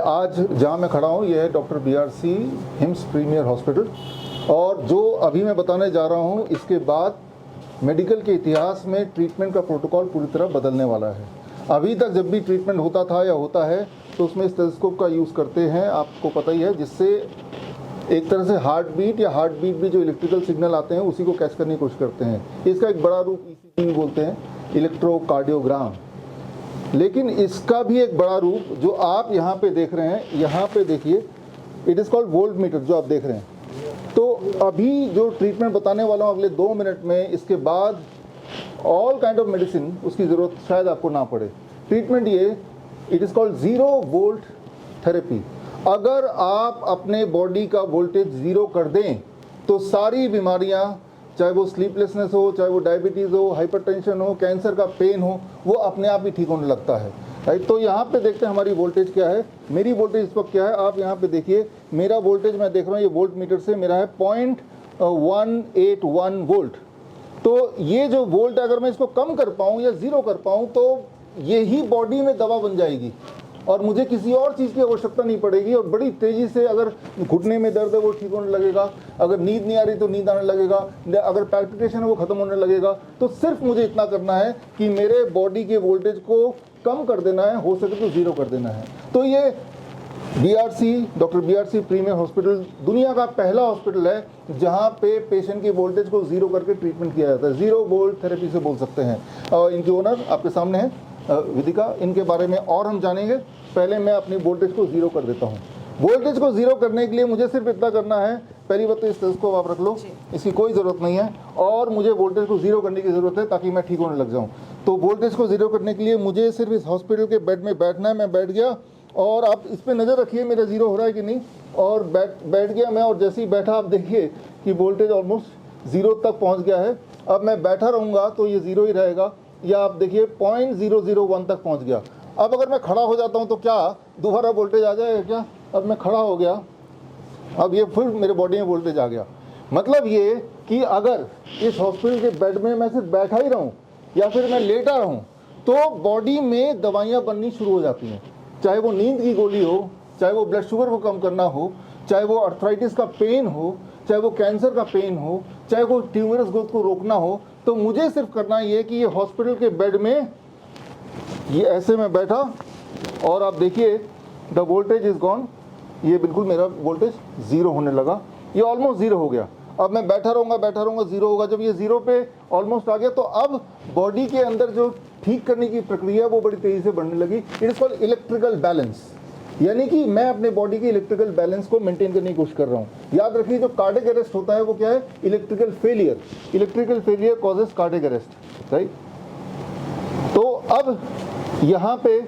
आज जहाँ मैं खड़ा हूँ ये है doctor BRC HIMS premier hospital, और जो अभी मैं बताने जा रहा हूँ इसके बाद मेडिकल के इतिहास में ट्रीटमेंट का प्रोटोकॉल पूरी तरह बदलने वाला है। अभी तक जब भी ट्रीटमेंट होता था या होता है तो उसमें स्टेथोस्कोप का यूज़ करते हैं, आपको पता ही है, जिससे एक तरह से हार्ट बीट भी जो इलेक्ट्रिकल सिग्नल आते हैं उसी को कैच करने की कोशिश करते हैं। इसका एक बड़ा रूप ECG बोलते हैं, इलेक्ट्रोकार्डियोग्राम। लेकिन इसका भी एक बड़ा रूप जो आप यहाँ पे देख रहे हैं, यहाँ पे देखिए, it is called volt meter जो आप देख रहे हैं। तो अभी जो ट्रीटमेंट बताने वाला हूँ अगले 2 मिनट में, इसके बाद ऑल काइंड ऑफ मेडिसिन उसकी ज़रूरत शायद आपको ना पड़े। ट्रीटमेंट ये, it is called 0 volt therapy. अगर आप अपने बॉडी का वोल्टेज 0 कर दें तो सारी बीमारियां, चाहे वो स्लीपलेसनेस हो, चाहे वो डायबिटीज़ हो, हाइपरटेंशन हो, कैंसर का पेन हो, वो अपने आप ही ठीक होने लगता है, राइट। तो यहाँ पे देखते हैं हमारी वोल्टेज क्या है। मेरी वोल्टेज इस वक्त क्या है, आप यहाँ पे देखिए, मेरा वोल्टेज मैं देख रहा हूँ ये वोल्ट मीटर से मेरा है 0.181 वोल्ट। तो ये जो वोल्ट अगर मैं इसको कम कर पाऊँ या 0 कर पाऊँ तो यही बॉडी में दवा बन जाएगी और मुझे किसी और चीज़ की आवश्यकता नहीं पड़ेगी। और बड़ी तेज़ी से, अगर घुटने में दर्द है वो ठीक होने लगेगा, अगर नींद नहीं आ रही तो नींद आने लगेगा, अगर पैल्पिटेशन है वो ख़त्म होने लगेगा। तो सिर्फ मुझे इतना करना है कि मेरे बॉडी के वोल्टेज को कम कर देना है, हो सके तो 0 कर देना है। तो ये डॉक्टर BRC प्रीमियर हॉस्पिटल दुनिया का पहला हॉस्पिटल है जहाँ पे पेशेंट की वोल्टेज को 0 करके ट्रीटमेंट किया जाता है। 0 वोल्ट थेरेपी से बोल सकते हैं। और इनके ओनर आपके सामने है, विदिका। इनके बारे में और हम जानेंगे। पहले मैं अपनी वोल्टेज को 0 कर देता हूँ। वोल्टेज को 0 करने के लिए मुझे सिर्फ इतना करना है, पहली बात तो इस स्टेथोस्कोप आप रख लो, इसकी कोई ज़रूरत नहीं है, और मुझे वोल्टेज को 0 करने की ज़रूरत है ताकि मैं ठीक होने लग जाऊँ। तो वोल्टेज को 0 करने के लिए मुझे सिर्फ इस हॉस्पिटल के बेड में बैठना है। मैं बैठ गया और आप इस पर नज़र रखिए मेरा 0 हो रहा है कि नहीं, और बैठ गया मैं, और जैसे ही बैठा आप देखिए कि वोल्टेज ऑलमोस्ट 0 तक पहुँच गया है। अब मैं बैठा रहूँगा तो ये 0 ही रहेगा, या आप देखिए 0.001 तक पहुँच गया। अब अगर मैं खड़ा हो जाता हूँ तो क्या दोबारा वोल्टेज आ जाएगा क्या? अब मैं खड़ा हो गया, अब ये फिर मेरे बॉडी में वोल्टेज आ गया। मतलब ये कि अगर इस हॉस्पिटल के बेड में मैं सिर्फ बैठा ही रहूं या फिर मैं लेटा रहूं तो बॉडी में दवाइयाँ बननी शुरू हो जाती हैं। चाहे वो नींद की गोली हो, चाहे वो ब्लड शुगर को कम करना हो, चाहे वो अर्थराइटिस का पेन हो, चाहे वो कैंसर का पेन हो, चाहे वो ट्यूमरस ग्रोथ को रोकना हो। तो मुझे सिर्फ करना ये कि ये हॉस्पिटल के बेड में ये ऐसे में बैठा और आप देखिए द वोल्टेज इज़ गॉन। ये बिल्कुल मेरा वोल्टेज 0 होने लगा, ये ऑलमोस्ट 0 हो गया। अब मैं बैठा रहूँगा 0 होगा। जब ये 0 पे ऑलमोस्ट आ गया तो अब बॉडी के अंदर जो ठीक करने की प्रक्रिया है वो बड़ी तेज़ी से बढ़ने लगी। It is called electrical balance, यानी कि मैं अपने बॉडी के इलेक्ट्रिकल बैलेंस को मेंटेन करने की कोशिश कर रहा हूँ। याद रखिए जो कार्डियक अरेस्ट होता है वो क्या है? Electrical failure. Electrical failure causes cardiac arrest, right. तो अब यहाँ पे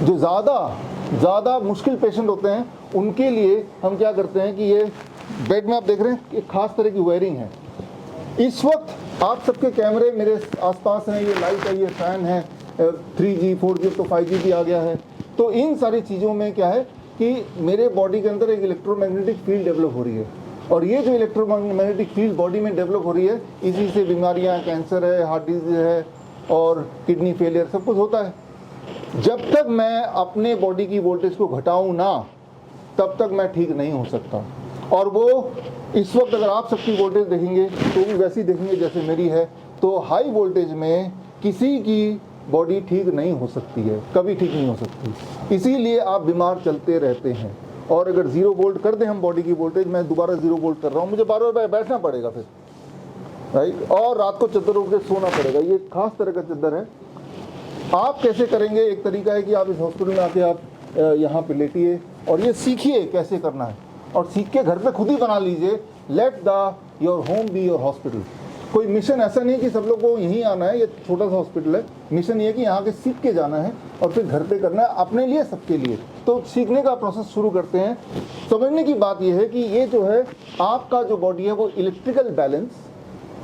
जो ज़्यादा मुश्किल पेशेंट होते हैं उनके लिए हम क्या करते हैं कि ये बेड में आप देख रहे हैं एक खास तरह की वायरिंग है। इस वक्त आप सबके कैमरे मेरे आसपास हैं, ये लाइट है, ये फ़ैन है, 3G 4G तो 5G भी आ गया है। तो इन सारी चीज़ों में क्या है कि मेरे बॉडी के अंदर एक इलेक्ट्रोमैग्नेटिक फील्ड डेवलप हो रही है, और ये जो इलेक्ट्रोमैग्नेटिक फील्ड बॉडी में डेवलप हो रही है, इसी से बीमारियाँ, कैंसर है, हार्ट डिजीज़ है और किडनी फेलियर सब कुछ होता है। जब तक मैं अपने बॉडी की वोल्टेज को घटाऊं ना, तब तक मैं ठीक नहीं हो सकता। और वो इस वक्त अगर आप सबकी वोल्टेज देखेंगे तो भी वैसी देखेंगे जैसे मेरी है। तो हाई वोल्टेज में किसी की बॉडी ठीक नहीं हो सकती है, कभी ठीक नहीं हो सकती। इसीलिए आप बीमार चलते रहते हैं। और अगर 0 वोल्ट कर दें हम बॉडी की वोल्टेज, मैं दोबारा 0 वोल्ट कर रहा हूँ, मुझे बार-बार बैठना पड़ेगा फिर, राइट। और रात को चद्दर ओढ़ के सोना पड़ेगा। ये खास तरह का चद्दर है। आप कैसे करेंगे? एक तरीका है कि आप इस हॉस्पिटल में आके आप यहाँ पे लेटिए और ये सीखिए कैसे करना है, और सीख के घर पे खुद ही बना लीजिए। Let the your home be your hospital. कोई मिशन ऐसा नहीं कि सब लोग को यहीं आना है, ये छोटा सा हॉस्पिटल है। मिशन ये है कि यहाँ के सीख के जाना है और फिर घर पे करना है, अपने लिए, सबके लिए। तो सीखने का प्रोसेस शुरू करते हैं। समझने की बात ये है कि ये जो है आपका जो बॉडी है वो इलेक्ट्रिकल बैलेंस,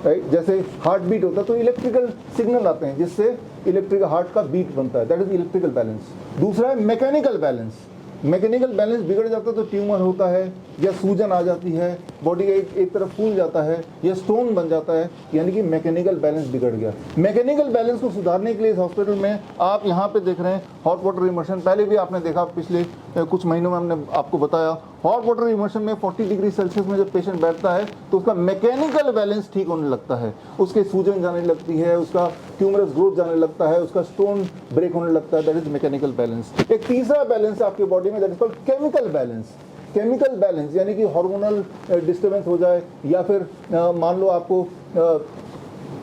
राइट। जैसे हार्ट बीट होता है तो इलेक्ट्रिकल सिग्नल आते हैं जिससे इलेक्ट्रिकल हार्ट का बीट बनता है, दैट इज इलेक्ट्रिकल बैलेंस। दूसरा है मैकेनिकल बैलेंस। मैकेनिकल बैलेंस बिगड़ जाता है तो ट्यूमर होता है, या सूजन आ जाती है, बॉडी का एक तरफ फूल जाता है या स्टोन बन जाता है, यानी कि मैकेनिकल बैलेंस बिगड़ गया। मैकेनिकल बैलेंस को सुधारने के लिए इस हॉस्पिटल में आप यहाँ पे देख रहे हैं हॉट वाटर इमर्शन। पहले भी आपने देखा, पिछले कुछ महीनों में हमने आपको बताया, हॉट वाटर इमर्शन में 40 डिग्री सेल्सियस में जब पेशेंट बैठता है तो उसका मैकेनिकल बैलेंस ठीक होने लगता है, उसके सूजन जाने लगती है, उसका ट्यूमरस ग्रोथ जाने लगता है, उसका स्टोन ब्रेक होने लगता है। That is mechanical balance. एक तीसरा बैलेंस आपकी बॉडी में, that is called chemical balance. Chemical balance यानी कि हार्मोनल डिस्टर्बेंस हो जाए, या फिर मान लो आपको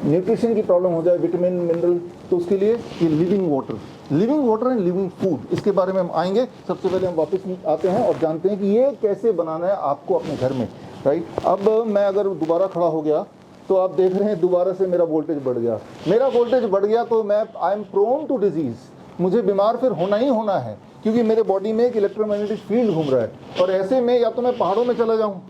न्यूट्रिशन की प्रॉब्लम हो जाए, विटामिन मिनरल, तो उसके लिए ये living water and living food, इसके बारे में हम आएंगे। सबसे पहले हम वापस आते हैं और जानते हैं कि ये कैसे बनाना है आपको अपने घर में, राइट। अब मैं अगर दोबारा खड़ा हो गया तो आप देख रहे हैं दोबारा से मेरा वोल्टेज बढ़ गया। मेरा वोल्टेज बढ़ गया तो मैं I am prone to disease, मुझे बीमार फिर होना ही होना है, क्योंकि मेरे बॉडी में एक इलेक्ट्रोमैग्नेटिक फील्ड घूम रहा है। और ऐसे में या तो मैं पहाड़ों में चला जाऊँ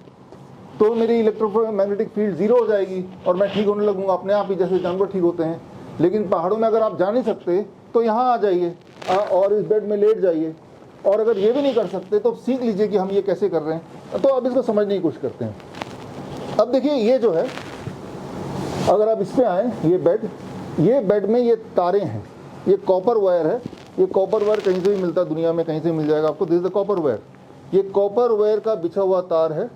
तो मेरी इलेक्ट्रोमैग्नेटिक फील्ड जीरो हो जाएगी और मैं ठीक होने लगूंगा अपने आप ही, जैसे जानवर ठीक होते हैं। लेकिन पहाड़ों में अगर आप जा नहीं सकते तो यहाँ आ जाइए और इस बेड में लेट जाइए, और अगर ये भी नहीं कर सकते तो सीख लीजिए कि हम ये कैसे कर रहे हैं। तो अब इसको समझने की कोशिश करते हैं। अब देखिए ये जो है, अगर आप इस पर आएँ, ये बेड में ये तारें हैं, ये कॉपर वायर है। ये कॉपर वायर कहीं से भी मिलता है, दुनिया में कहीं से मिल जाएगा आपको। This is the copper wire. ये कॉपर वायर का बिछा हुआ तार है,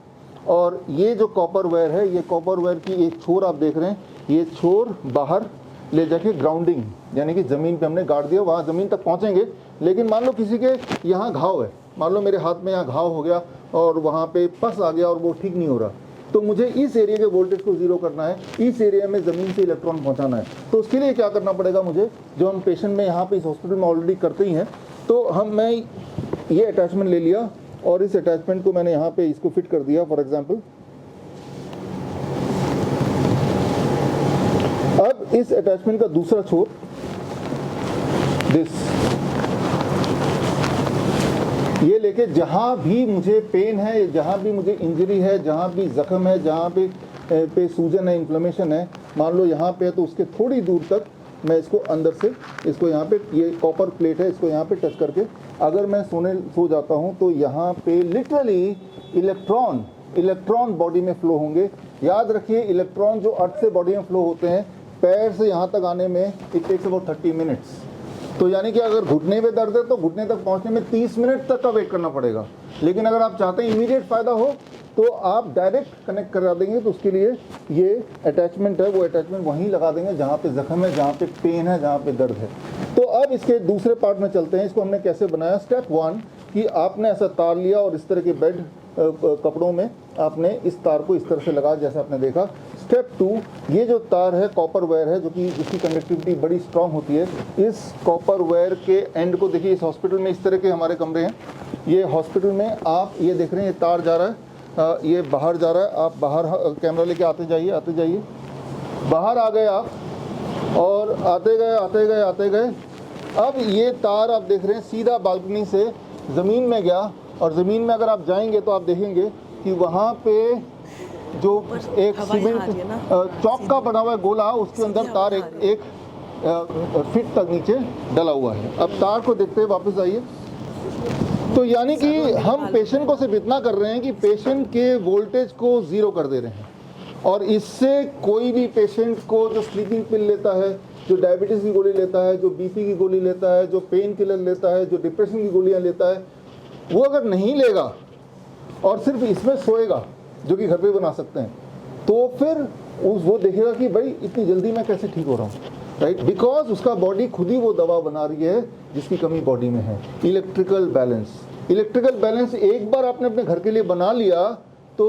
और ये जो कॉपर वायर है, ये कॉपर वायर की एक छोर आप देख रहे हैं, ये छोर बाहर ले जाके ग्राउंडिंग यानी कि ज़मीन पे हमने गाड़ दिया, वहाँ ज़मीन तक पहुँचेंगे। लेकिन मान लो किसी के यहाँ घाव है, मान लो मेरे हाथ में यहाँ घाव हो गया और वहाँ पे पस आ गया और वो ठीक नहीं हो रहा, तो मुझे इस एरिया के वोल्टेज को जीरो करना है, इस एरिया में ज़मीन से इलेक्ट्रॉन पहुंचाना है। तो उसके लिए क्या करना पड़ेगा मुझे, जो हम पेशेंट में यहाँ पे इस हॉस्पिटल में ऑलरेडी करते ही हैं। तो मैं ये अटैचमेंट ले लिया और इस अटैचमेंट को मैंने यहाँ पे इसको फिट कर दिया। फॉर एग्जांपल, अब इस अटैचमेंट का दूसरा छोर, दिस, ये लेके जहाँ भी मुझे पेन है, जहाँ भी मुझे इंजरी है, जहाँ भी जख्म है, जहाँ पे सूजन है, इन्फ्लेमेशन है, मान लो यहाँ पे है, तो उसके थोड़ी दूर तक मैं इसको अंदर से, इसको यहाँ पे, ये कॉपर प्लेट है, इसको यहाँ पे टच करके अगर मैं सो जाता हूँ तो यहाँ पे लिटरली इलेक्ट्रॉन बॉडी में फ्लो होंगे। याद रखिए, इलेक्ट्रॉन जो अर्थ से बॉडी में फ्लो होते हैं, पैर से यहाँ तक आने में इट टेक्स अबाउट 30 मिनट्स। तो यानी कि अगर घुटने में दर्द है तो घुटने तक पहुंचने में 30 मिनट तक का वेट करना पड़ेगा। लेकिन अगर आप चाहते हैं इमीडिएट फ़ायदा हो तो आप डायरेक्ट कनेक्ट करा देंगे। तो उसके लिए ये अटैचमेंट है, वो अटैचमेंट वहीं लगा देंगे जहाँ पे जख्म है, जहाँ पे पेन है, जहाँ पे दर्द है। तो अब इसके दूसरे पार्ट में चलते हैं। इसको हमने कैसे बनाया। स्टेप 1 कि आपने ऐसा तार लिया और इस तरह के बेड कपड़ों में आपने इस तार को इस तरह से लगा, जैसा आपने देखा। स्टेप 2, ये जो तार है, कॉपर वायर है, जो कि जिसकी कंडक्टिविटी बड़ी स्ट्रांग होती है, इस कॉपर वायर के एंड को देखिए। इस हॉस्पिटल में इस तरह के हमारे कमरे हैं। ये हॉस्पिटल में आप ये देख रहे हैं, ये तार जा रहा है, ये बाहर जा रहा है। आप बाहर कैमरा लेके आते जाइए। बाहर आ गए आप, और आते गए। अब ये तार आप देख रहे हैं सीधा बालकनी से ज़मीन में गया, और ज़मीन में अगर आप जाएंगे तो आप देखेंगे कि वहाँ पे जो एक सीमेंट चौक का बना हुआ है गोला, उसके अंदर तार एक फीट तक नीचे डला हुआ है। अब तार को देखते हुए वापस आइए। तो यानी कि हम पेशेंट को सिर्फ इतना कर रहे हैं कि पेशेंट के वोल्टेज को ज़ीरो कर दे रहे हैं, और इससे कोई भी पेशेंट को जो स्लीपिंग पिल लेता है, जो डायबिटीज़ की गोली लेता है, जो बीपी की गोली लेता है, जो पेन किलर लेता है, जो डिप्रेशन की गोलियां लेता है, वो अगर नहीं लेगा और सिर्फ इसमें सोएगा, जो कि घर पे बना सकते हैं, तो फिर वो देखेगा कि भाई इतनी जल्दी मैं कैसे ठीक हो रहा हूँ, राइट। बिकॉज उसका बॉडी खुद ही वो दवा बना रही है जिसकी कमी बॉडी में है। इलेक्ट्रिकल बैलेंस एक बार आपने अपने घर के लिए बना लिया तो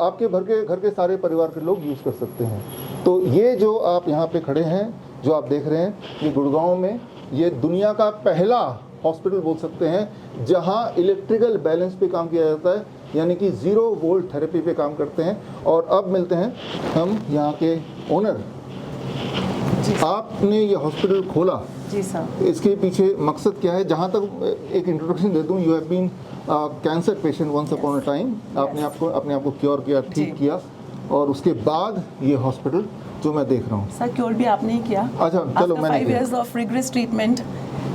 आपके घर के सारे परिवार के लोग यूज़ कर सकते हैं। तो ये जो आप यहाँ पे खड़े हैं, जो आप देख रहे हैं, ये गुड़गांव में ये दुनिया का पहला हॉस्पिटल बोल सकते हैं जहाँ इलेक्ट्रिकल बैलेंस पे काम किया जाता है, यानी कि 0 वोल्ट थेरेपी पे काम करते हैं। और अब मिलते हैं हम यहाँ के ओनर। आपने ये हॉस्पिटल खोला जी सर, इसके पीछे मकसद क्या है? जहाँ तक एक इंट्रोडक्शन दे दूँ, you have been cancer patient once upon a time. आपने अपने आप को क्योर किया, ठीक किया, और उसके बाद ये हॉस्पिटल जो मैं देख रहा हूँ। सर क्योर भी आपने ही किया। अच्छा चलो, मैंने 5 years of rigorous treatment,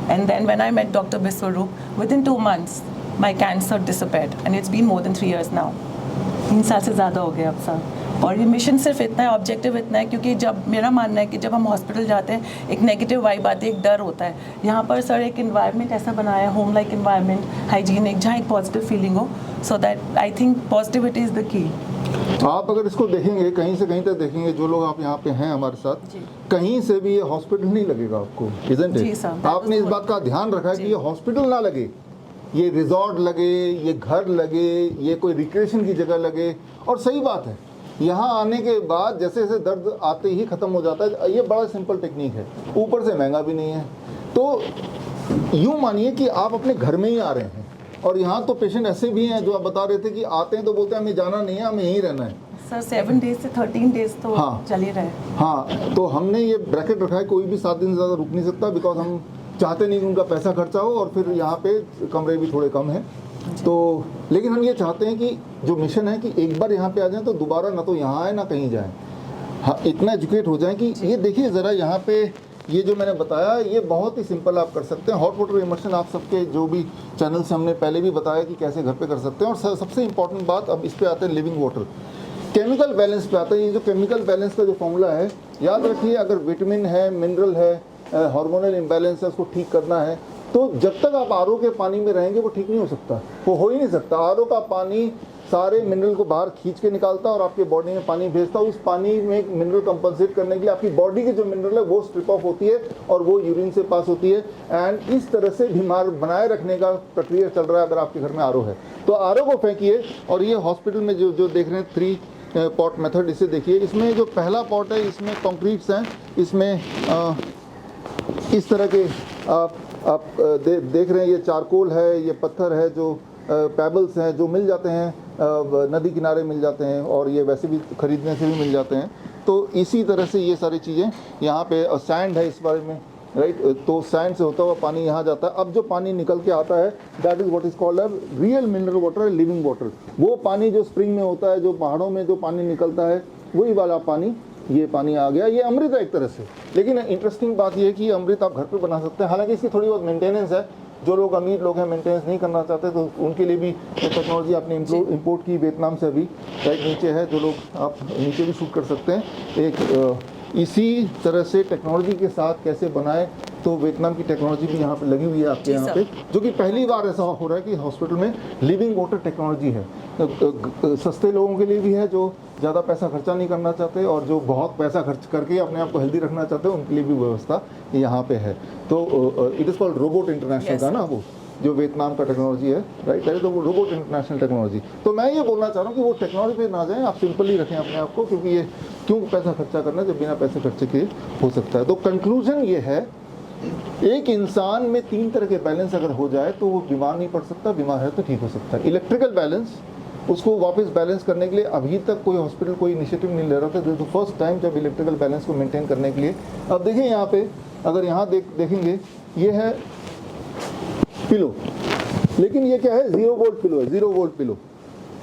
and then when I met Dr. Biswarup, within 2 months my cancer disappeared, and it's been more than 3 years now. 3 साल से ज़्यादा हो गया अब सर। और ये मिशन सिर्फ इतना है, ऑब्जेक्टिव इतना है, क्योंकि जब मेरा मानना है कि जब हम हॉस्पिटल जाते हैं एक नेगेटिव वाइब आती है, एक डर होता है। यहाँ पर सर एक इन्वायरमेंट ऐसा बनाया है, होम लाइक इन्वायरमेंट, हाइजीनिक, जहाँ एक पॉजिटिव फीलिंग हो, so that I think positivity is the key. आप अगर इसको देखेंगे कहीं से कहीं तक देखेंगे, जो लोग आप यहाँ पे हैं हमारे साथ, जी। कहीं से भी ये हॉस्पिटल नहीं लगेगा आपको, isn't it? जी सर, that आपने was इस बात का ध्यान रखा है कि जी। ये हॉस्पिटल ना लगे, ये रिजॉर्ट लगे, ये घर लगे, ये कोई रिक्रिएशन की जगह लगे। और सही बात है, यहाँ आने के बाद जैसे जैसे दर्द आते ही ख़त्म हो जाता है। ये बड़ा सिंपल टेक्निक है, ऊपर से महंगा भी नहीं है। तो यूँ मानिए कि आप अपने घर में ही आ रहे हैं। और यहाँ तो पेशेंट ऐसे भी हैं जो आप बता रहे थे कि आते हैं तो बोलते हैं हमें जाना नहीं है, हमें यहीं रहना है। सर 7 डेज से 13 डेज तो हाँ। चल ही रहे। हाँ, तो हमने ये ब्रैकेट रखा है, कोई भी 7 दिन से ज़्यादा रुक नहीं सकता, बिकॉज हम चाहते नहीं कि उनका पैसा खर्चा हो, और फिर यहाँ पे कमरे भी थोड़े कम हैं। तो लेकिन हम ये चाहते हैं कि जो मिशन है कि एक बार यहाँ पे आ जाएं तो दोबारा ना तो यहाँ आए ना कहीं जाएं। हाँ, इतना एजुकेट हो जाएं कि ये देखिए ज़रा यहाँ पे ये जो मैंने बताया ये बहुत ही सिंपल आप कर सकते हैं। हॉट वाटर इमर्शन आप सबके जो भी चैनल से हमने पहले भी बताया कि कैसे घर पे कर सकते हैं। और सबसे इंपॉर्टेंट बात, अब इस पे आते हैं लिविंग वाटर, केमिकल बैलेंस पे आता है। ये जो केमिकल बैलेंस का जो फॉर्मूला है, याद रखिए, अगर विटामिन है, मिनरल है, हार्मोनल इम्बैलेंस है, उसको ठीक करना है तो जब तक आप आरओ के पानी में रहेंगे वो ठीक नहीं हो सकता, वो हो ही नहीं सकता। आरओ का पानी सारे मिनरल को बाहर खींच के निकालता है और आपके बॉडी में पानी भेजता है। उस पानी में मिनरल कंपनसेट करने के लिए आपकी बॉडी की जो मिनरल है वो स्ट्रिप ऑफ होती है और वो यूरिन से पास होती है। एंड इस तरह से बीमार बनाए रखने का प्रक्रिया चल रहा है अगर आपके घर में आरओ है तो। आरओ को फेंकिए। और ये हॉस्पिटल में जो देख रहे हैं 3 पॉट मेथड, इसे देखिए। इसमें जो पहला पॉट है इसमें कंक्रीट्स हैं, इसमें इस तरह के आप देख रहे हैं, ये चारकोल है, ये पत्थर है, जो पेबल्स हैं जो मिल जाते हैं नदी किनारे मिल जाते हैं, और ये वैसे भी खरीदने से भी मिल जाते हैं। तो इसी तरह से ये सारी चीज़ें यहाँ पे सैंड है इस बारे में, राइट। तो सैंड से होता हुआ पानी यहाँ जाता है। अब जो पानी निकल के आता है that is what is called real mineral water, living water. वो पानी जो स्प्रिंग में होता है, जो पहाड़ों में जो पानी निकलता है, वही वाला पानी ये पानी आ गया। ये अमृत है एक तरह से। लेकिन इंटरेस्टिंग बात ये है कि ये अमृत आप घर पे बना सकते हैं। हालांकि इसकी थोड़ी बहुत मेंटेनेंस है। जो लोग अमीर लोग हैं, मेंटेनेंस नहीं करना चाहते, तो उनके लिए भी टेक्नोलॉजी आपने इंपोर्ट की वियतनाम से। अभी राइट नीचे है, जो लोग आप नीचे भी शूट कर सकते हैं। एक इसी तरह से टेक्नोलॉजी के साथ कैसे बनाए, तो वियतनाम की टेक्नोलॉजी भी यहाँ पे लगी हुई है आपके यहाँ पे, जो कि पहली बार ऐसा हो रहा है कि हॉस्पिटल में लिविंग वाटर टेक्नोलॉजी है। सस्ते लोगों के लिए भी है जो ज़्यादा पैसा खर्चा नहीं करना चाहते, और जो बहुत पैसा खर्च करके अपने आप को हेल्दी रखना चाहते हैं उनके लिए भी व्यवस्था यहाँ पे है। तो it is called robot international का ना, वो जो वियतनाम का टेक्नोलॉजी है, राइट। पहले तो वो रोबोट इंटरनेशनल टेक्नोलॉजी। तो मैं ये बोलना चाह रहा हूँ कि वो टेक्नोलॉजी पे ना जाएं, आप सिंपली रखें अपने आप को, क्योंकि ये क्यों पैसा खर्चा करना जब बिना पैसे खर्चे के हो सकता है। तो कंक्लूजन ये है, एक इंसान में 3 तरह के बैलेंस अगर हो जाए तो वो बीमार नहीं पड़ सकता, बीमार है तो ठीक हो सकता है। इलेक्ट्रिकल बैलेंस, उसको वापस बैलेंस करने के लिए अभी तक कोई हॉस्पिटल कोई इनिशिएटिव नहीं ले रहा था। This is the first time जब इलेक्ट्रिकल बैलेंस को मेंटेन करने के लिए। अब देखिए यहाँ पे, अगर यहाँ देखेंगे, ये है पिलो, लेकिन ये क्या है, 0 वोल्ट पिलो है, 0 वोल्ट पिलो।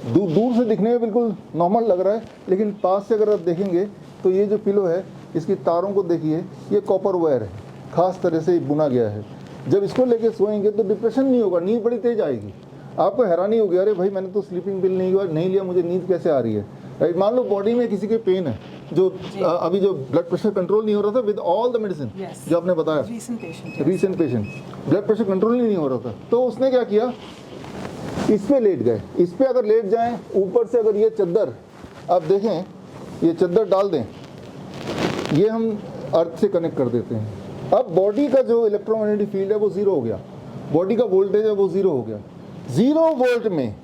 दूर से दिखने में बिल्कुल नॉर्मल लग रहा है, लेकिन पास से अगर आप देखेंगे तो ये जो पिलो है, इसकी तारों को देखिए, ये कॉपर वायर है, खास तरह से बुना गया है। जब इसको लेके सोएंगे तो डिप्रेशन नहीं होगा, नींद बड़ी तेज आएगी। आपको हैरानी होगी, अरे भाई मैंने तो स्लीपिंग पिल नहीं लिया, मुझे नींद कैसे आ रही है, राइट। मान लो बॉडी में किसी के पेन है, जो अभी जो ब्लड प्रेशर कंट्रोल नहीं हो रहा था विद ऑल द मेडिसिन, जो आपने बताया, recent patient blood pressure control ही नहीं हो रहा था, तो उसने क्या किया, इस पे लेट गए। इस पे अगर लेट जाएं, ऊपर से अगर ये चद्दर आप देखें, ये चद्दर डाल दें, ये हम अर्थ से कनेक्ट कर देते हैं। अब बॉडी का जो इलेक्ट्रोमैग्नेटिक फील्ड है वो 0 हो गया, बॉडी का वोल्टेज है वो 0 हो गया। 0 वोल्ट में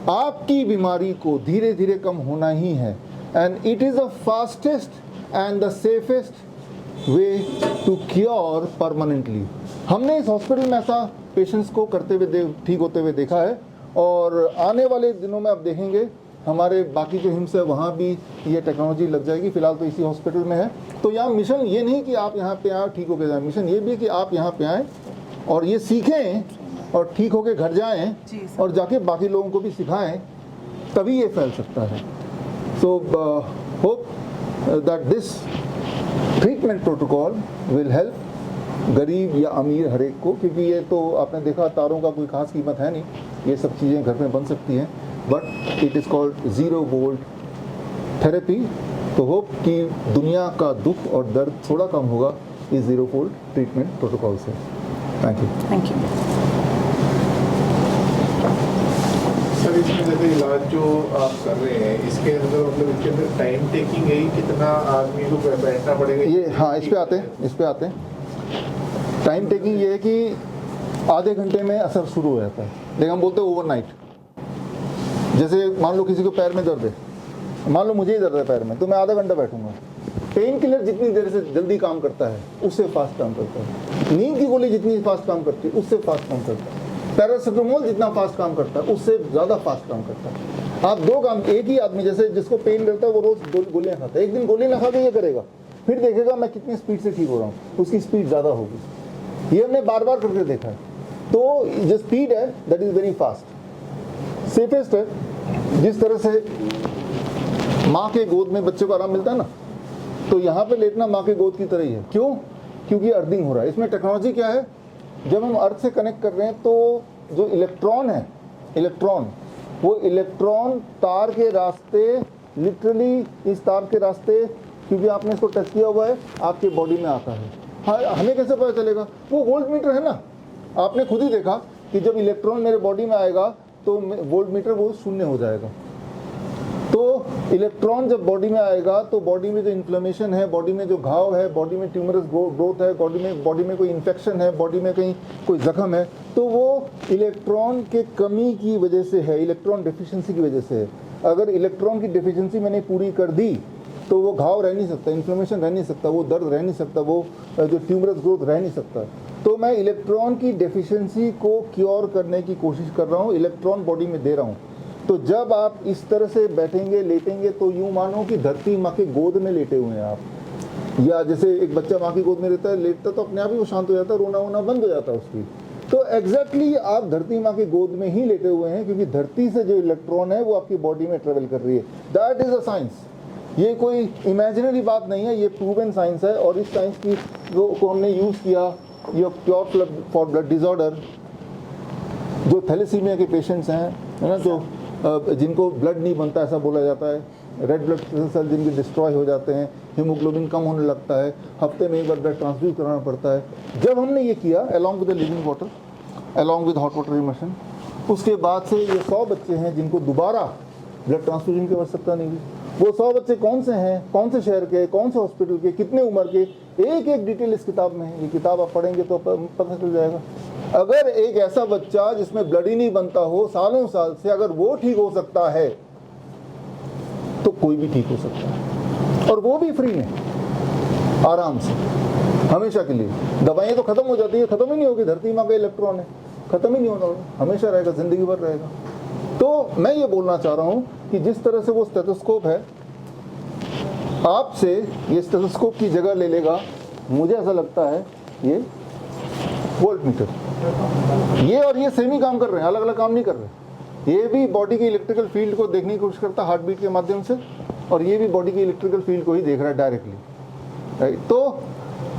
आपकी बीमारी को धीरे धीरे कम होना ही है। And it is the fastest and the safest way to cure permanently. हमने इस हॉस्पिटल में ऐसा पेशेंट्स को करते हुए ठीक होते हुए देखा है, और आने वाले दिनों में आप देखेंगे हमारे बाकी जो हिम्स है वहाँ भी ये टेक्नोलॉजी लग जाएगी। फिलहाल तो इसी हॉस्पिटल में है। तो यहाँ मिशन ये नहीं कि आप यहाँ पे आए ठीक होके जाएं, मिशन ये भी कि आप यहाँ पे आएँ और ये सीखें और ठीक होके घर जाएं और जाके बाकी लोगों को भी सिखाएं, तभी ये फैल सकता है। So hope that this treatment protocol will help गरीब या अमीर हर एक को, क्योंकि ये तो आपने देखा तारों का कोई खास कीमत है नहीं, ये सब चीज़ें घर में बन सकती हैं। But it is called zero volt therapy. तो होप कि दुनिया का दुख और दर्द थोड़ा कम होगा इस ज़ीरो वोल्ट ट्रीटमेंट प्रोटोकॉल से। Thank you. Thank you. Sir इसमें जैसे इलाज जो आप कर रहे हैं इसके अंदर मतलब इसके अंदर टाइम टेकिंग है कितना आदमी को बैठना पड़ेगा? ये हाँ, इस पे आते हैं। टाइम टेकिंग ये है कि आधे घंटे में असर शुरू हो जाता है, लेकिन हम बोलते हैं ओवरनाइट। जैसे मान लो किसी को पैर में दर्द है, मान लो मुझे ही दर्द है पैर में, तो मैं आधा घंटा बैठूंगा। पेन किलर जितनी देर से जल्दी काम करता है उससे फास्ट काम करता है। नींद की गोली जितनी फास्ट काम करती है उससे फास्ट काम करता है। पैरासिटामोल जितना फास्ट काम करता है उससे ज़्यादा फास्ट काम करता है। आप दो काम, एक ही आदमी जैसे जिसको पेन रहता है वो रोज़ दो गोलियाँ खाता है, एक दिन गोली ना खा के ये करेगा, फिर देखेगा मैं कितनी स्पीड से ठीक हो रहा हूँ, उसकी स्पीड ज़्यादा होगी। ये हमने बार बार करके देखा है। तो जो स्पीड है that is very fast, safest है। जिस तरह से माँ के गोद में बच्चे को आराम मिलता है ना, तो यहाँ पे लेटना माँ के गोद की तरह ही है। क्यों? क्योंकि अर्थिंग हो रहा है। इसमें टेक्नोलॉजी क्या है, जब हम अर्थ से कनेक्ट कर रहे हैं तो जो इलेक्ट्रॉन है, वो इलेक्ट्रॉन तार के रास्ते, लिटरली इस तार के रास्ते, क्योंकि आपने इसको टच किया हुआ है, आपके बॉडी में आता है। हाँ, हमें कैसे पता चलेगा? वो वोल्ट मीटर है ना, आपने खुद ही देखा कि जब इलेक्ट्रॉन मेरे बॉडी में आएगा तो वोल्ट मीटर वो शून्य हो जाएगा। तो इलेक्ट्रॉन जब बॉडी में आएगा तो बॉडी में जो इन्फ्लेमेशन है, बॉडी में जो घाव है, बॉडी में ट्यूमरस ग्रोथ है, बॉडी में कोई इन्फेक्शन है, बॉडी में कहीं कोई जख्म है, तो वो इलेक्ट्रॉन के कमी की वजह से है, इलेक्ट्रॉन डेफिशिएंसी की वजह से है। अगर इलेक्ट्रॉन की डेफिशिएंसी मैंने पूरी कर दी तो वो घाव रह नहीं सकता, इन्फ्लेमेशन रह नहीं सकता, वो दर्द रह नहीं सकता, वो जो ट्यूमरस ग्रोथ रह नहीं सकता। तो मैं इलेक्ट्रॉन की डेफिशिएंसी को क्योर करने की कोशिश कर रहा हूँ, इलेक्ट्रॉन बॉडी में दे रहा हूँ। तो जब आप इस तरह से बैठेंगे, लेटेंगे, तो यूँ मानो कि धरती माँ के गोद में लेटे हुए हैं आप। या जैसे एक बच्चा माँ की गोद में रहता है, लेटता तो अपने आप ही वो शांत हो जाता है, रोना वोना बंद हो जाता है उसकी। तो एग्जैक्टली आप धरती माँ की गोद में ही लेटे हुए हैं, क्योंकि धरती से जो इलेक्ट्रॉन है वो आपकी बॉडी में ट्रेवल कर रही है। That is a science. ये कोई इमेजिनरी बात नहीं है, ये प्रूवन साइंस है। और इस साइंस की को हमने यूज़ किया, ये क्योर फॉर ब्लड डिसऑर्डर, जो थैलेसीमिया के पेशेंट्स हैं, है ना, जो जिनको ब्लड नहीं बनता ऐसा बोला जाता है, रेड ब्लड सेल जिनके डिस्ट्रॉय हो जाते हैं, हीमोग्लोबिन कम होने लगता है, हफ्ते में एक बार ब्लड ट्रांसफ्यूज कराना पड़ता है। जब हमने ये किया along with the living water, along with hot water immersion, उसके बाद से ये 100 बच्चे हैं जिनको दोबारा ब्लड ट्रांसफ्यूजन की आवश्यकता नहीं हुई। वो 100 बच्चे कौन से हैं, कौन से शहर के, कौन से हॉस्पिटल के, कितने उम्र के, एक एक डिटेल इस किताब में है। ये किताब आप पढ़ेंगे तो पता चल जाएगा। अगर एक ऐसा बच्चा जिसमें ब्लड ही नहीं बनता हो सालों साल से, अगर वो ठीक हो सकता है तो कोई भी ठीक हो सकता है, और वो भी फ्री में, आराम से, हमेशा के लिए। दवाइयाँ तो खत्म हो जाती है, खत्म ही नहीं होगी। धरती माँ का इलेक्ट्रॉन है, खत्म ही नहीं होना, हमेशा रहेगा, जिंदगी भर रहेगा। तो मैं ये बोलना चाह रहा हूँ कि जिस तरह से वो स्टेथोस्कोप है, आपसे ये स्टेथोस्कोप की जगह ले लेगा, मुझे ऐसा लगता है, ये वोल्ट मीटर। ये और ये सेम ही काम कर रहे हैं, अलग अलग काम नहीं कर रहे। ये भी बॉडी की इलेक्ट्रिकल फील्ड को देखने की कोशिश करता है हार्ट बीट के माध्यम से, और ये भी बॉडी की इलेक्ट्रिकल फील्ड को ही देख रहा है डायरेक्टली, राइट। तो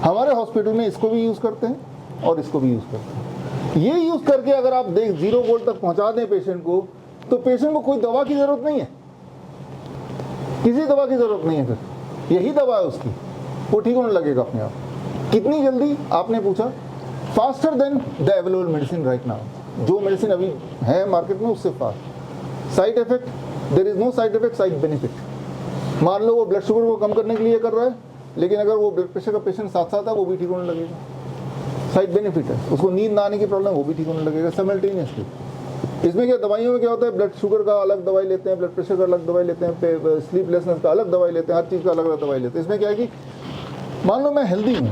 हमारे हॉस्पिटल में इसको भी यूज़ करते हैं और इसको भी यूज़ करते हैं। ये यूज़ करके अगर आप 0 वोल्ट तक पहुँचा दें पेशेंट को, तो पेशेंट को कोई दवा की ज़रूरत नहीं है, किसी दवा की ज़रूरत नहीं है। फिर यही दवा है उसकी, वो ठीक होने लगेगा अपने आप। कितनी जल्दी, आपने पूछा, faster than the available medicine right now. जो मेडिसिन अभी है मार्केट में उससे fast. Side effect, there is no side effect, side benefit. मान लो वो ब्लड शुगर को कम करने के लिए कर रहा है, लेकिन अगर वो ब्लड प्रेशर का पेशेंट साथ साथ है, वो भी ठीक होने लगेगा। साइड बेनिफिट है, उसको नींद ना आने की प्रॉब्लम, वो भी ठीक होने लगेगा सिमल्टेनियसली। इसमें क्या, दवाइयों में क्या होता है, ब्लड शुगर का अलग दवाई लेते हैं, ब्लड प्रेशर का अलग दवाई लेते हैं, स्लीपलेसनेस का अलग दवाई लेते हैं, हर चीज़ का अलग अलग दवाई लेते हैं। इसमें क्या है कि मान लो मैं हेल्दी हूँ,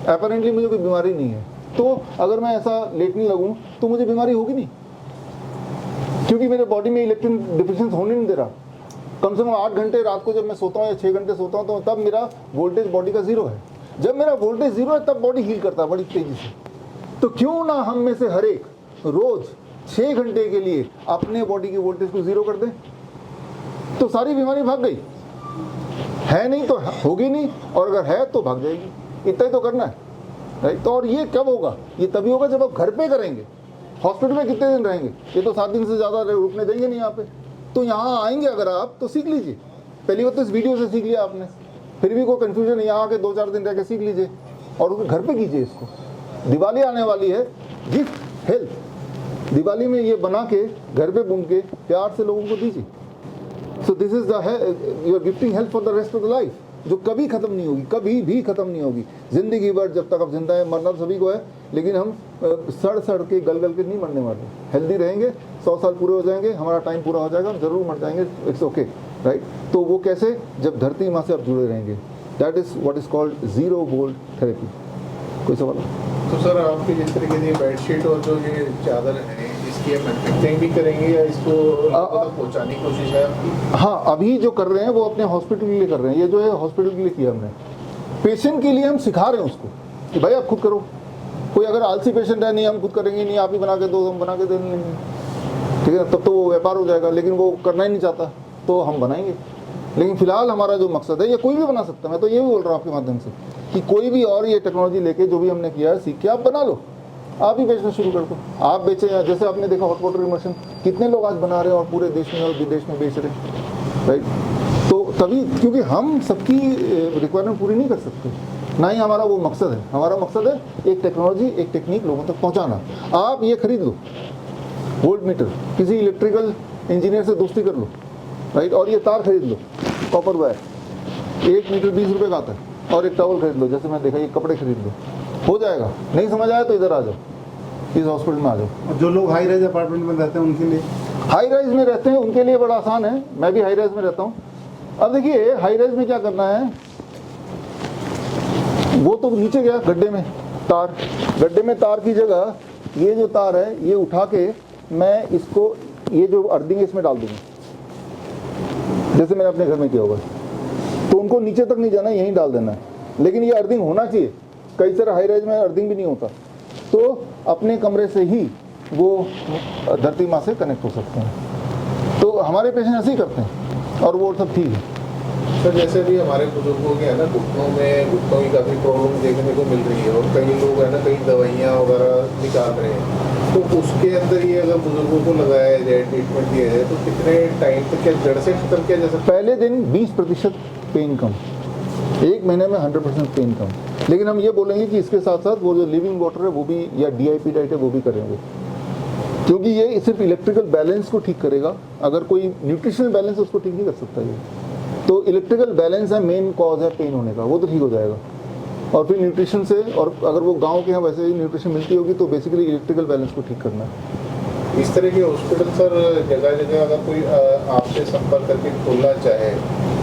अपेरेंटली मुझे कोई बीमारी नहीं है, तो अगर मैं ऐसा लेटने लगूँ तो मुझे बीमारी होगी नहीं, क्योंकि मेरे बॉडी में इलेक्ट्रिक डिफिशिएंसी होने नहीं दे रहा। कम से कम 8 घंटे रात को जब मैं सोता हूँ या 6 घंटे सोता हूँ, तो तब मेरा वोल्टेज बॉडी का 0 है। जब मेरा वोल्टेज 0 है तब बॉडी हील करता है बड़ी तेज़ी से। तो क्यों ना हम में से हर एक रोज़ 6 घंटे के लिए अपने बॉडी की वोल्टेज को 0 कर दें, तो सारी बीमारी भाग गई। है नहीं तो होगी नहीं, और अगर है तो भाग जाएगी। इतना ही तो करना है, राइट। तो और ये कब होगा? ये तभी होगा जब आप घर पे करेंगे। हॉस्पिटल में कितने दिन रहेंगे? ये तो 7 दिन से ज़्यादा रुकने देंगे नहीं यहाँ पे। तो यहाँ आएंगे अगर आप तो सीख लीजिए। पहली बात तो इस वीडियो से सीख लिया आपने, फिर भी कोई कन्फ्यूजन है यहाँ आके 2-4 दिन रह के सीख लीजिए और उसको घर पे कीजिए। इसको दिवाली आने वाली है, गिफ्ट हेल्थ, दिवाली में ये बना के घर पे बुन के प्यार से लोगों को दीजिए। So this is the you are gifting health for the rest of the life, जो कभी खत्म नहीं होगी, कभी भी खत्म नहीं होगी जिंदगी भर। जब तक आप जिंदा है, मरना सभी को है, लेकिन हम सड़ सड़ के गल गल के नहीं मरने वाले। हेल्दी रहेंगे, 100 साल पूरे हो जाएंगे, हमारा टाइम पूरा हो जाएगा, हम जरूर मर जाएंगे, इट्स ओके, राइट। तो वो कैसे? जब धरती माँ से आप जुड़े रहेंगे। That is what is called zero volt therapy. कोई सवाल? तो सर आपकी जिस तरीके से बेडशीट और जो ये चादर है, इसकी आप मैन्युफैक्चरिंग भी करेंगे या इसको लोगों तक पहुंचाने की कोशिश है आपकी? हाँ, अभी जो कर रहे हैं वो अपने हॉस्पिटल के लिए कर रहे हैं। ये जो है हॉस्पिटल के लिए किया हमने, पेशेंट के लिए हम सिखा रहे हैं उसको कि भाई आप खुद करो। कोई अगर आलसी पेशेंट है, नहीं हम खुद करेंगे, नहीं आप ही बना के दो, हम बना के दे लेंगे, ठीक है, तब तो वो व्यापार हो जाएगा। लेकिन वो करना ही नहीं चाहता तो हम बनाएंगे। लेकिन फिलहाल हमारा जो मकसद है, ये कोई भी बना सकता है। मैं तो ये भी बोल रहा हूँ आपके माध्यम से कि कोई भी और ये टेक्नोलॉजी लेके जो भी हमने किया है सीख के आप बना लो, आप ही बेचना शुरू कर दो। आप बेचें, या जैसे आपने देखा हॉट वाटर इमर्शन कितने लोग आज बना रहे हैं और पूरे देश में और विदेश में बेच रहे हैं, राइट। तो तभी, क्योंकि हम सबकी रिक्वायरमेंट पूरी नहीं कर सकते, ना ही हमारा वो मकसद है। हमारा मकसद है एक टेक्नोलॉजी, एक टेक्निक लोगों तक पहुँचाना। आप ये खरीद लो वोल्ट मीटर, किसी इलेक्ट्रिकल इंजीनियर से दोस्ती कर लो, राइट, और ये तार खरीद लो, कॉपर वायर, 1 मीटर 20 रुपये का आता है, और एक टॉवल खरीद लो, जैसे मैं देखा, ये कपड़े खरीद लो, हो जाएगा। नहीं समझ आया तो इधर आ जाओ, इस हॉस्पिटल में आ जाओ। जो लोग हाई राइज अपार्टमेंट में रहते हैं उनके लिए, हाई राइज में रहते हैं उनके लिए बड़ा आसान है। मैं भी हाई राइज में रहता हूँ। अब देखिए हाई राइज में क्या करना है, वो तो नीचे गया गड्ढे में तार, गड्ढे में तार की जगह ये जो तार है ये उठा के मैं इसको, ये जो अर्थिंग है इसमें डाल दूंगा, जैसे मैंने अपने घर में किया होगा। तो उनको नीचे तक नहीं जाना, यहीं डाल देना है। लेकिन ये अर्थिंग होना चाहिए। कई सारे हाई राइज में अर्थिंग भी नहीं होता, तो अपने कमरे से ही वो धरती माँ से कनेक्ट हो सकते हैं। तो हमारे पेशेंट ऐसे ही करते हैं और वो सब ठीक है। सर जैसे भी हमारे बुजुर्गों के है ना, घुटनों की काफ़ी प्रॉब्लम देखने को मिल रही है, और कई लोग है ना कई दवाइयाँ वगैरह निकाल रहे हैं, तो उसके अंदर ये अगर बुजुर्गों को लगाया जाए, ट्रीटमेंट दिया जाए, तो कितने टाइम तक क्या जड़ से खत्म किया जा सकता है? पहले दिन 20% पेन कम, 1 महीने में 100% पेन कम। लेकिन हम ये बोलेंगे कि इसके साथ साथ वो जो लिविंग वाटर है वो भी, या DIP डाइट है वो भी करेंगे, क्योंकि ये सिर्फ इलेक्ट्रिकल बैलेंस को ठीक करेगा। अगर कोई न्यूट्रिशनल बैलेंस उसको ठीक नहीं कर सकता ये, तो इलेक्ट्रिकल बैलेंस है मेन कॉज है पेन होने का, वो तो ठीक हो जाएगा। और फिर न्यूट्रिशन से, और अगर वो गांव के यहाँ वैसे ही न्यूट्रिशन मिलती होगी, तो बेसिकली इलेक्ट्रिकल बैलेंस को ठीक करना है। इस तरह के हॉस्पिटल सर जगह जगह अगर कोई आपसे संपर्क करके खोलना चाहे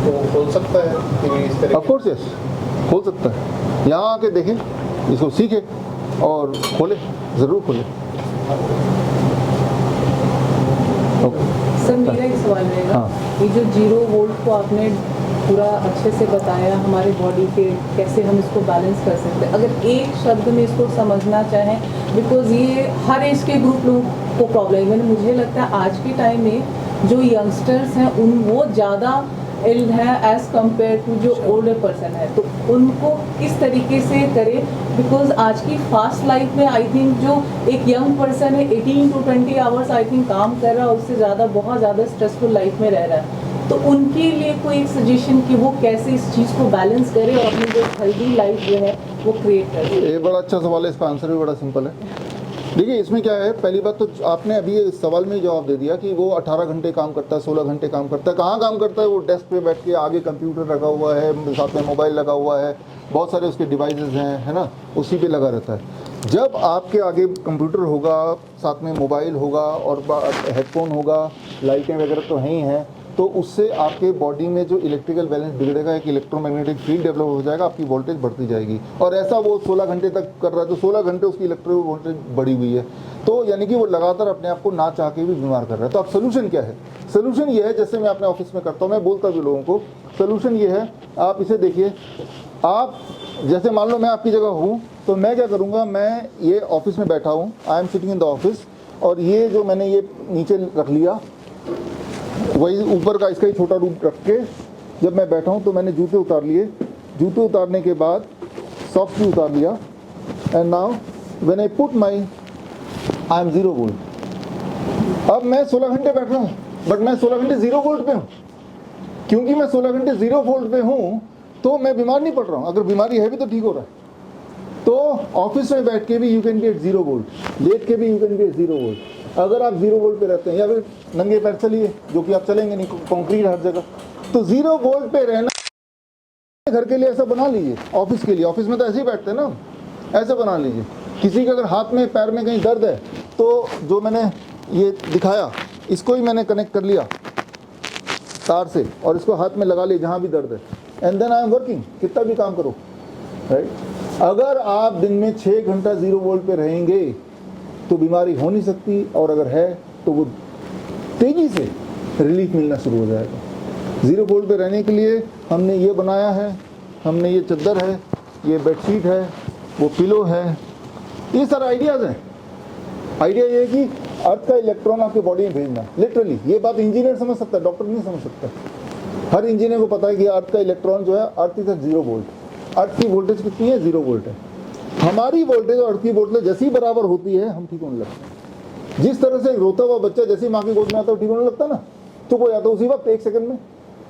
तो वो खोल सकता है कि इस तरह? ऑफ कोर्स यस, खोल सकता है। यहाँ आके देखें, इसको सीखे और खोले, ज़रूर खोले। सर मेरा एक सवाल रहेगा, हाँ। ये जो 0 वोल्ट को आपने पूरा अच्छे से बताया, हमारे बॉडी के कैसे हम इसको बैलेंस कर सकते हैं, अगर एक शब्द में इसको समझना चाहें, बिकॉज ये हर एज के ग्रुप लोगों को प्रॉब्लम है। मुझे लगता है आज के टाइम में जो यंगस्टर्स हैं वो ज़्यादा इल है एज़ कम्पेयर टू जो ओल्डर पर्सन है, तो उनको किस तरीके से करें, बिकॉज आज की फास्ट लाइफ में आई थिंक जो एक यंग पर्सन है 18 to 20 आवर्स आई थिंक काम कर रहा है, उससे ज़्यादा बहुत ज़्यादा स्ट्रेसफुल लाइफ में रह रहा है, तो उनके लिए कोई एक सजेशन कि वो कैसे इस चीज़ को बैलेंस करें और अपनी जो हेल्दी लाइफ जो है वो क्रिएट करें? ये बड़ा अच्छा सवाल है, इसका आंसर भी बड़ा सिंपल है। देखिए इसमें क्या है, पहली बात तो आपने अभी इस सवाल में जवाब दे दिया कि वो 18 घंटे काम करता है, 16 घंटे काम करता है। कहाँ काम करता है? वो डेस्क पे बैठ के, आगे कंप्यूटर रखा हुआ है, साथ में मोबाइल लगा हुआ है, बहुत सारे उसके डिवाइसेस हैं, है ना, उसी पे लगा रहता है। जब आपके आगे कंप्यूटर होगा, साथ में मोबाइल होगा और हेडफोन होगा, लाइटें वगैरह तो हैं ही हैं, तो उससे आपके बॉडी में जो इलेक्ट्रिकल बैलेंस बिगड़ेगा, एक इलेक्ट्रोमैग्नेटिक फील्ड डेवलप हो जाएगा, आपकी वोल्टेज बढ़ती जाएगी। और ऐसा वो 16 घंटे तक कर रहा है, तो 16 घंटे उसकी इलेक्ट्रिक वोल्टेज बढ़ी हुई है, तो यानी कि वो लगातार अपने आप को ना चाह के भी बीमार कर रहा है। तो अब सोल्यूशन क्या है? सोल्यूशन ये है, जैसे मैं अपने ऑफिस में करता हूँ, मैं बोलता भी लोगों को, सोल्यूशन ये है, आप इसे देखिए, आप जैसे मान लो मैं आपकी जगह हूँ, तो मैं क्या करूँगा, मैं ये ऑफिस में बैठा हूँ, I am sitting in the office, और ये जो मैंने ये नीचे रख लिया, वही ऊपर का इसका ही छोटा रूप रख के जब मैं बैठा हूँ, तो मैंने जूते उतार लिए, जूते उतारने के बाद सॉक्स भी उतार लिया, and now when I put my, I am 0 volt. अब मैं 16 घंटे बैठ रहा हूँ, बट मैं 16 घंटे 0 वोल्ट पे हूँ। क्योंकि मैं 16 घंटे 0 वोल्ट पे हूँ तो मैं बीमार नहीं पड़ रहा हूँ। अगर बीमारी है भी तो ठीक हो रहा है। तो ऑफिस में बैठ के भी you can be at 0 volt, लेट के भी you can be at 0 volt. अगर आप 0 वोल्ट पे रहते हैं या फिर नंगे पैर चलिए, जो कि आप चलेंगे नहीं, कंक्रीट हर जगह, तो 0 वोल्ट पे रहना घर के लिए ऐसा बना लीजिए। ऑफिस के लिए, ऑफिस में तो ऐसे ही बैठते हैं ना, ऐसे बना लीजिए। किसी के अगर हाथ में पैर में कहीं दर्द है तो जो मैंने ये दिखाया, इसको ही मैंने कनेक्ट कर लिया तार से और इसको हाथ में लगा लिया जहाँ भी दर्द है, and then I am working. कितना भी काम करो, राइट। अगर आप दिन में 6 घंटा 0 वोल्ट पे रहेंगे तो बीमारी हो नहीं सकती, और अगर है तो वो तेज़ी से रिलीफ मिलना शुरू हो जाएगा। 0 वोल्ट पे रहने के लिए हमने ये बनाया है, हमने ये चादर है, ये बेडशीट है, वो पिलो है, ये सारे आइडियाज़ हैं। आइडिया ये है कि अर्थ का इलेक्ट्रॉन आपके बॉडी में भेजना, लिटरली। ये बात इंजीनियर समझ सकता है, डॉक्टर नहीं समझ सकता। हर इंजीनियर को पता है कि अर्थ का इलेक्ट्रॉन जो है, अर्थ इज 0 वोल्ट। अर्थ की वोल्टेज कितनी है? 0 वोल्ट है। हमारी वोल्टेज और अर्थ की वोल्टेज जैसी बराबर होती है, हम ठीक होने लगते हैं। जिस तरह से एक रोता हुआ बच्चा जैसे माँ की गोद में आता है ठीक होने लगता है ना, चुप हो जाता है उसी वक्त, 1 सेकंड में,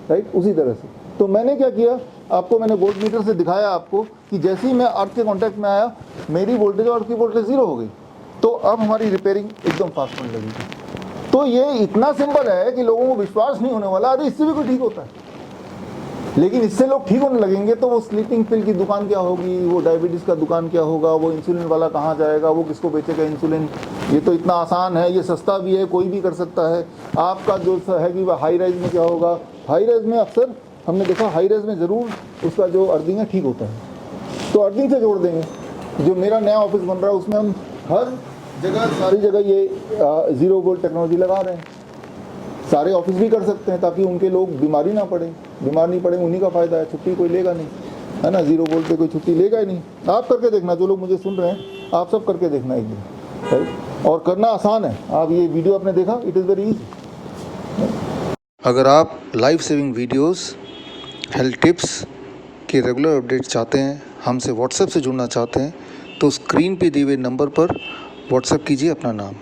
राइट। उसी तरह से तो मैंने क्या किया, आपको मैंने वोल्ट मीटर से दिखाया आपको कि जैसे ही मैं अर्थ के कॉन्टैक्ट में आया, मेरी वोल्टेज और अर्थ की वोल्टेज 0 हो गई। तो अब हमारी रिपेयरिंग एकदम फास्ट होने लगेगी। तो ये इतना सिंपल है कि लोगों को विश्वास नहीं होने वाला, अरे इससे भी कोई ठीक होता है। लेकिन इससे लोग ठीक होने लगेंगे तो वो स्लीपिंग पिल की दुकान क्या होगी, वो डायबिटीज़ का दुकान क्या होगा, वो इंसुलिन वाला कहाँ जाएगा, वो किसको बेचेगा इंसुलिन। ये तो इतना आसान है, ये सस्ता भी है, कोई भी कर सकता है। आपका जो है कि वह हाई राइज में क्या होगा, हाई राइज में अक्सर हमने देखा हाई राइज में ज़रूर उसका जो अर्थिंग है ठीक होता है। तो अर्थिंग से जोड़ देंगे। जो मेरा नया ऑफिस बन रहा है उसमें हम हर जगह, सारी जगह ये 0 वोल्ट टेक्नोलॉजी लगा रहे हैं। सारे ऑफिस भी कर सकते हैं ताकि उनके लोग बीमारी ना पड़े, बीमार नहीं पड़े, उन्हीं का फ़ायदा है। छुट्टी कोई लेगा नहीं, है ना। 0 वोल्ट पे कोई छुट्टी लेगा ही नहीं। आप करके देखना, जो लोग मुझे सुन रहे हैं आप सब करके देखना एक दिन, राइट। और करना आसान है। आप ये वीडियो आपने देखा, इट इज़ वेरी ईजी। अगर आप life saving videos, health tips के रेगुलर अपडेट चाहते हैं, हमसे व्हाट्सएप से जुड़ना चाहते हैं, तो स्क्रीन पे दिए हुए नंबर पर व्हाट्सएप कीजिए अपना नाम।